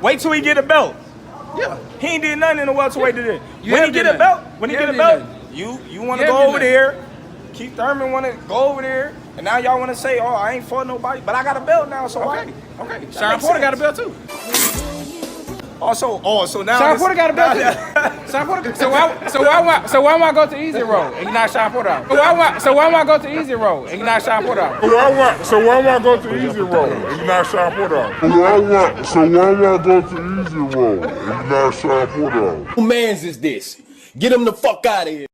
Wait till he get a belt. Yeah. He ain't did nothing in the welterweight today. You When have he get did a belt, nothing. when he You get a have belt, did you want to You go have over did there. Keith Thurman want to go over there, and now y'all want to say, "Oh, I ain't fought nobody," but I got a belt now, so why? Okay. Sean Porter got a belt too. So now Sean Porter got a belt too. Sean Porter. So why am I go to easy road and you not Sean Porter out? So why am I go to easy road and you not Sean Porter out? So why am I go to easy road and you not Sean Porter out? So why am I go to easy road and you not Sean Porter out? Who mans is this? Get him the fuck out of here.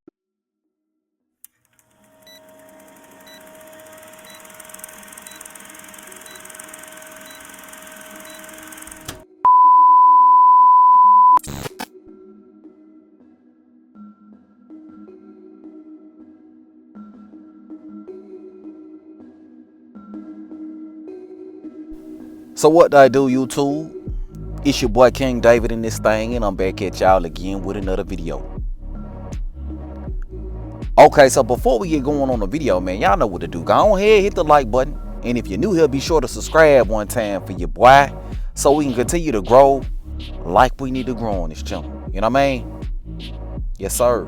So what do I do, YouTube? It's your boy King David in this thing, and I'm back at y'all again with another video. Okay, so before we get going on the video, man, y'all know what to do. Go ahead, hit the like button, and if you're new here, be sure to subscribe one time for your boy, so we can continue to grow like we need to grow on this channel. You know what I mean? Yes, sir.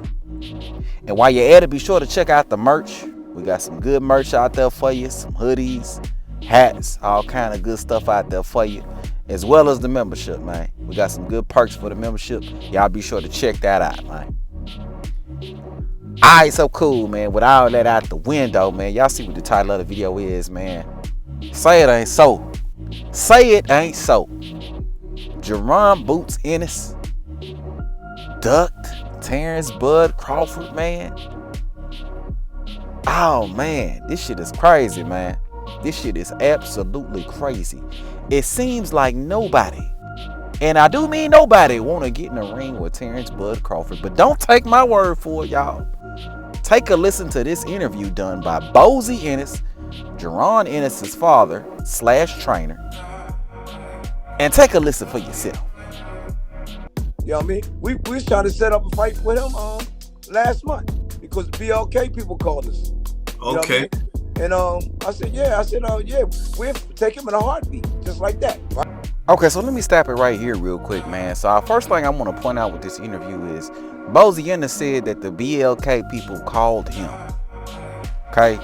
And while you're at it, be sure to check out the merch. We got some good merch out there for you, some hoodies, hats, all kind of good stuff out there for you, as well as the membership, man. We got some good perks for the membership. Y'all be sure to check that out, man. Alright, so cool, man. With all that out the window, man, y'all see what the title of the video is, man. Say it ain't so. Say it ain't so. Jaron Boots Ennis ducked Terence Bud Crawford, man. Oh man, this shit is crazy, man. This shit is absolutely crazy. It seems like nobody, and I do mean nobody, want to get in the ring with Terence Bud Crawford. But don't take my word for it, y'all. Take a listen to this interview done by Bozy Ennis, Jaron Ennis' father / trainer, and take a listen for yourself. You know what I mean? We was trying to set up a fight with him last month because BLK people called us. Okay. And I said, yeah, we'll take him in a heartbeat, just like that. Right? Okay, so let me stop it right here real quick, man. So first thing I want to point out with this interview is Bozy Ennis said that the BLK people called him. Okay?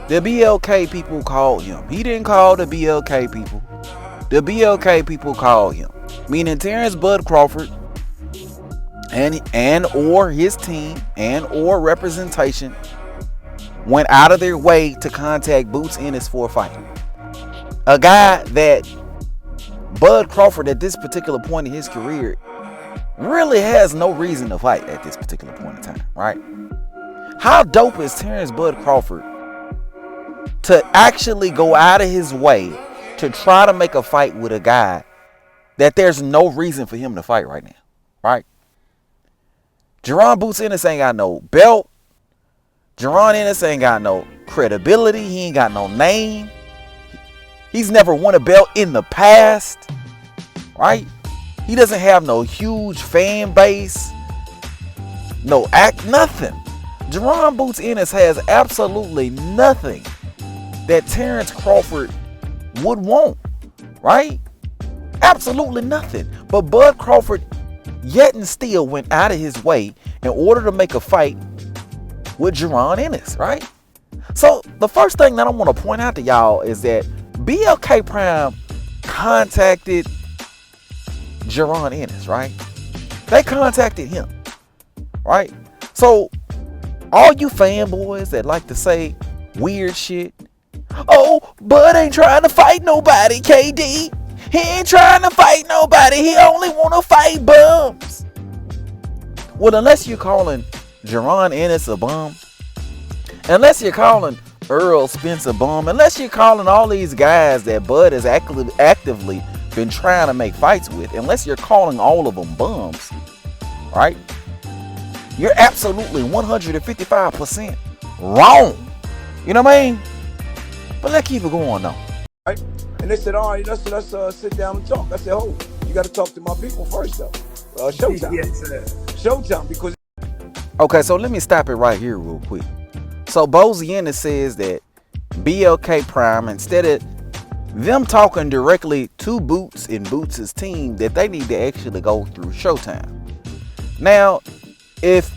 The BLK people called him. He didn't call the BLK people. The BLK people called him. Meaning Terence Bud Crawford and or his team and or representation went out of their way to contact Boots Ennis for a fight. A guy that Bud Crawford at this particular point in his career really has no reason to fight at this particular point in time, right? How dope is Terence Bud Crawford to actually go out of his way to try to make a fight with a guy that there's no reason for him to fight right now, right? Jaron Boots Ennis ain't got no belt. Jaron Ennis ain't got no credibility. He ain't got no name. He's never won a belt in the past, right? He doesn't have no huge fan base, no act, nothing. Jaron Boots Ennis has absolutely nothing that Terence Crawford would want, right? Absolutely nothing. But Bud Crawford yet and still went out of his way in order to make a fight with Jaron Ennis, right? So the first thing that I want to point out to y'all is that BLK Prime contacted Jaron Ennis, right? They contacted him, right? So all you fanboys that like to say weird shit, oh, Bud ain't trying to fight nobody, KD. He ain't trying to fight nobody. He only want to fight bums. Well, unless you're calling Jaron Ennis a bum, unless you're calling Earl Spence a bum, unless you're calling all these guys that Bud has actively been trying to make fights with, unless you're calling all of them bums, right? You're absolutely 155% wrong. You know what I mean? But let's keep it going though. Right? And they said, all right, let's sit down and talk. I said, oh, you got to talk to my people first though. Showtime. Yes, sir. Showtime, because. Okay, so let me stop it right here real quick. So Bozy Ennis says that BLK Prime, instead of them talking directly to Boots and Boots' team that they need to actually go through Showtime. Now, if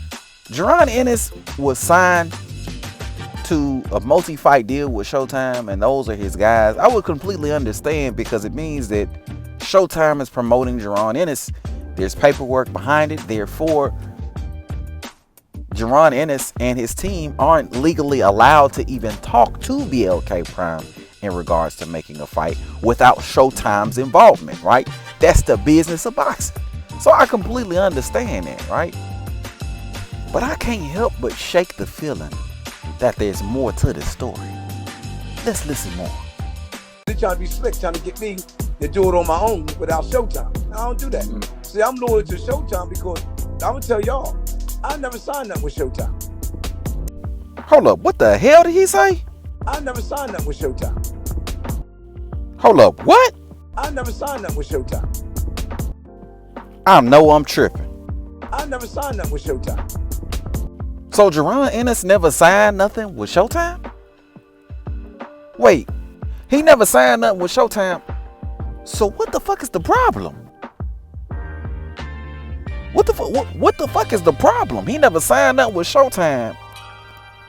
Jaron Ennis was signed to a multi-fight deal with Showtime and those are his guys, I would completely understand, because it means that Showtime is promoting Jaron Ennis. There's paperwork behind it. Therefore, Jaron Ennis and his team aren't legally allowed to even talk to BLK Prime in regards to making a fight without Showtime's involvement, right? That's the business of boxing. So I completely understand that, right? But I can't help but shake the feeling that there's more to the story. Let's listen more. They're trying to be slick, trying to get me to do it on my own without Showtime. I don't do that. See, I'm loyal to Showtime because I'm gonna tell y'all, I never signed up with Showtime. Hold up, what the hell did he say? I never signed up with Showtime. Hold up, what? I never signed up with Showtime. I'm tripping. I never signed up with Showtime. So Jaron Ennis never signed nothing with Showtime? Wait, he never signed nothing with Showtime. So what the fuck is the problem? What the fuck is the problem? He never signed up with Showtime,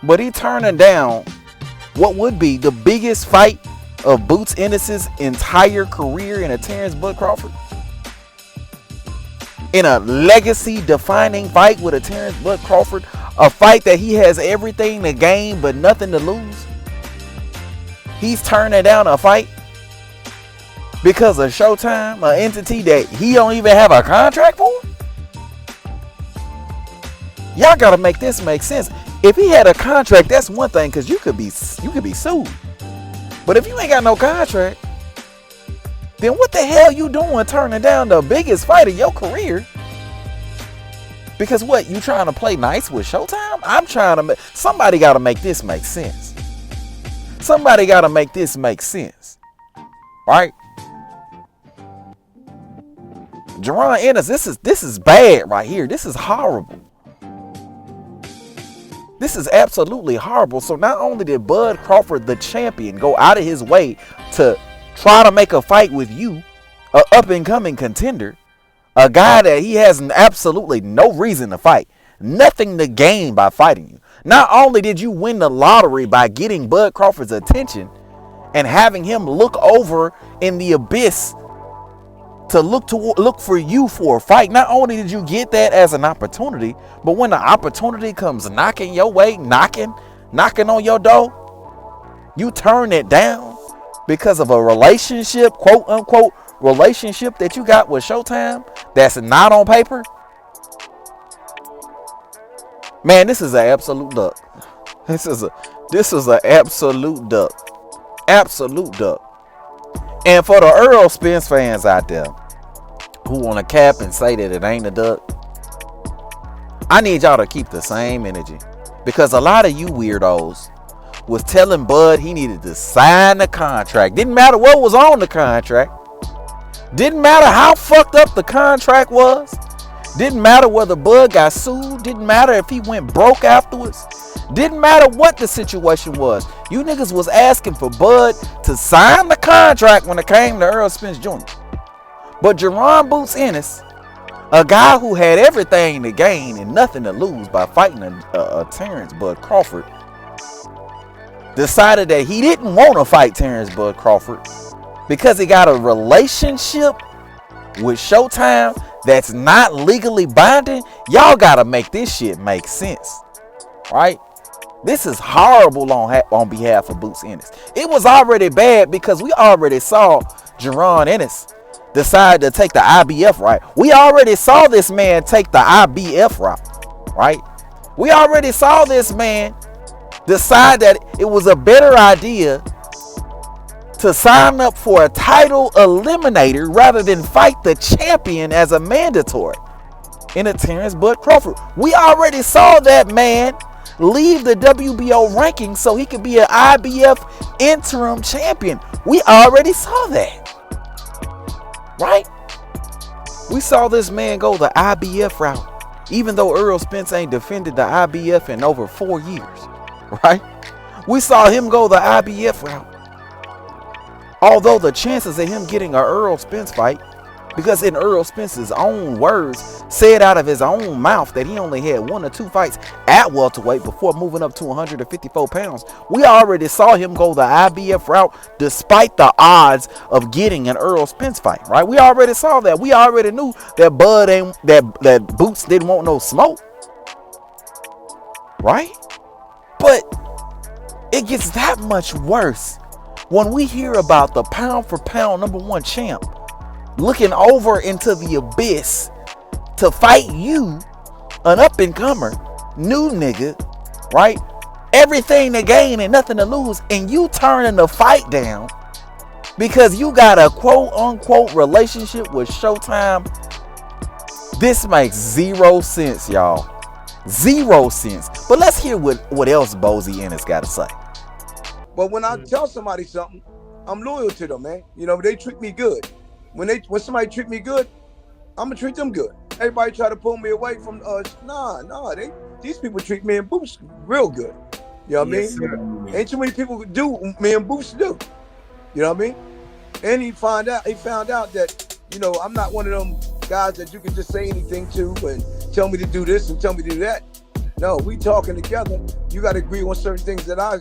but he turning down what would be the biggest fight of Boots Ennis' entire career in a Terence Bud Crawford. In a legacy-defining fight with a Terence Bud Crawford, a fight that he has everything to gain but nothing to lose. He's turning down a fight because of Showtime, an entity that he don't even have a contract for? Y'all gotta make this make sense. If he had a contract, that's one thing, because you could be sued. But if you ain't got no contract, then what the hell you doing turning down the biggest fight of your career? Because what, you trying to play nice with Showtime? I'm trying to somebody got to make this make sense. Somebody got to make this make sense. Right? Jaron Ennis, this is bad right here. This is horrible. This is absolutely horrible. So not only did Bud Crawford, the champion, go out of his way to try to make a fight with you, an up-and-coming contender, a guy that he has absolutely no reason to fight, nothing to gain by fighting you. Not only did you win the lottery by getting Bud Crawford's attention and having him look over in the abyss to look for you for a fight, not only did you get that as an opportunity, but when the opportunity comes knocking your way, knocking on your door, you turn it down because of a relationship, quote unquote relationship that you got with Showtime that's not on paper. Man, this is an absolute duck. This is an absolute duck. Absolute duck. And for the Earl Spence fans out there who want to cap and say that it ain't a duck, I need y'all to keep the same energy, because a lot of you weirdos was telling Bud he needed to sign the contract. Didn't matter what was on the contract. Didn't matter how fucked up the contract was. Didn't matter whether Bud got sued. Didn't matter if he went broke afterwards. Didn't matter what the situation was. You niggas was asking for Bud to sign the contract when it came to Earl Spence Jr. But Jaron Boots Ennis, a guy who had everything to gain and nothing to lose by fighting a Terence Bud Crawford, decided that he didn't want to fight Terence Bud Crawford because he got a relationship with Showtime that's not legally binding. Y'all gotta make this shit make sense, right? This is horrible on behalf of Boots Ennis. It was already bad because we already saw Jaron Ennis decide to take the IBF route. We already saw this man take the IBF route, right? We already saw this man decide that it was a better idea to sign up for a title eliminator rather than fight the champion as a mandatory in a Terence Bud Crawford. We already saw that man leave the WBO rankings so he could be an IBF interim champion. We already saw that, right? We saw this man go the IBF route, even though Earl Spence ain't defended the IBF in over 4 years, right? We saw him go the IBF route. Although the chances of him getting an Errol Spence fight, because in Errol Spence's own words, said out of his own mouth that he only had 1 or 2 fights at welterweight before moving up to 154 pounds. We already saw him go the IBF route despite the odds of getting an Errol Spence fight, right? We already saw that. We already knew that that Boots didn't want no smoke, right? But it gets that much worse when we hear about the pound for pound #1 champ looking over into the abyss to fight you, an up-and-comer, new nigga, right? Everything to gain and nothing to lose, and you turning the fight down because you got a quote-unquote relationship with Showtime. This makes 0 sense, y'all. 0 sense. But let's hear what else Bozy Ennis got to say. But when I tell somebody something, I'm loyal to them, man. You know, they treat me good. When somebody treat me good, I'm gonna treat them good. Everybody try to pull me away from these people treat me and Boots real good. You know what I mean? Ain't too many people do me and Boots do. You know what I mean? And he found out that, you know, I'm not one of them guys that you can just say anything to and tell me to do this and tell me to do that. No, we talking together. You gotta agree on certain things that I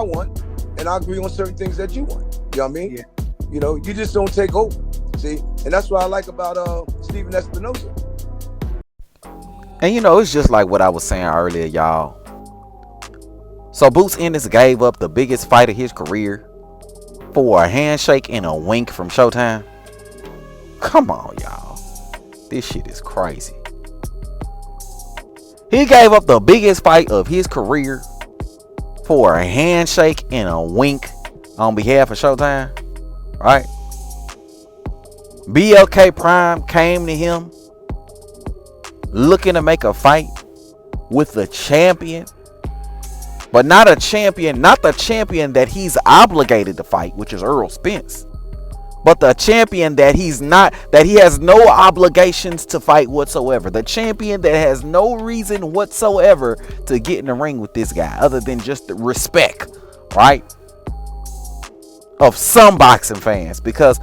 want, and I agree on certain things that you want. You know what I mean? Yeah. You know, you just don't take over. See, and that's what I like about Steven Espinosa. And you know, it's just like what I was saying earlier, y'all. So Boots Ennis gave up the biggest fight of his career for a handshake and a wink from Showtime. Come on, y'all. This shit is crazy. He gave up the biggest fight of his career for a handshake and a wink on behalf of Showtime, right? BLK Prime came to him looking to make a fight with the champion, but not the champion that he's obligated to fight, which is Errol Spence, but the champion that he has no obligations to fight whatsoever. The champion that has no reason whatsoever to get in the ring with this guy other than just the respect, right, of some boxing fans, because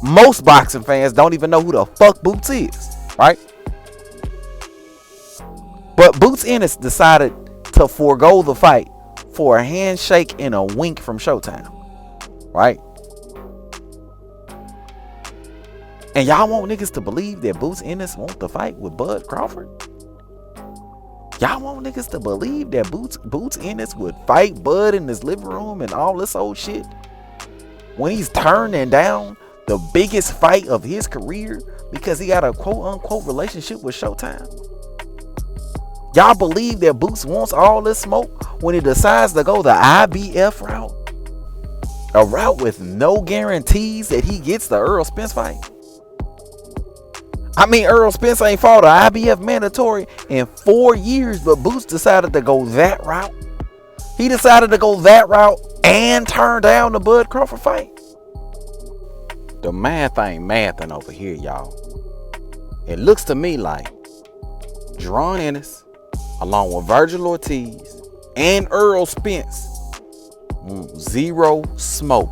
most boxing fans don't even know who the fuck Boots is, right? But Boots Ennis decided to forego the fight for a handshake and a wink from Showtime, right? And y'all want niggas to believe that Boots Ennis wants to fight with Bud Crawford? Y'all want niggas to believe that Boots Ennis would fight Bud in his living room and all this old shit when he's turning down the biggest fight of his career because he got a quote-unquote relationship with Showtime? Y'all believe that Boots wants all this smoke when he decides to go the IBF route? A route with no guarantees that he gets the Errol Spence fight? I mean, Errol Spence ain't fought an IBF mandatory in 4 years, but Boots decided to go that route. He decided to go that route and turn down the Bud Crawford fight. The math ain't mathing over here, y'all. It looks to me like Jaron Ennis, along with Virgil Ortiz and Errol Spence, want 0 smoke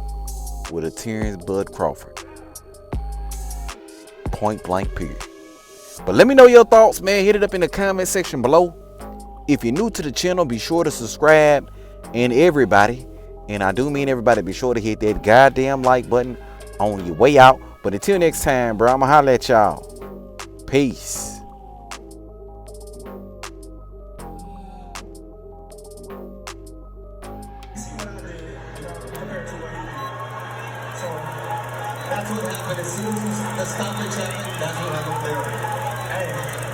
with a Terence Bud Crawford. Point blank period. But let me know your thoughts, man. Hit it up in the comment section below. If you're new to the channel, be sure to subscribe. And everybody, and I do mean everybody, be sure to hit that goddamn like button on your way out. But until next time, bro, I'ma holler at y'all. Peace. That's what happened. As soon as the stoppage happened, that's what happened there. Hey.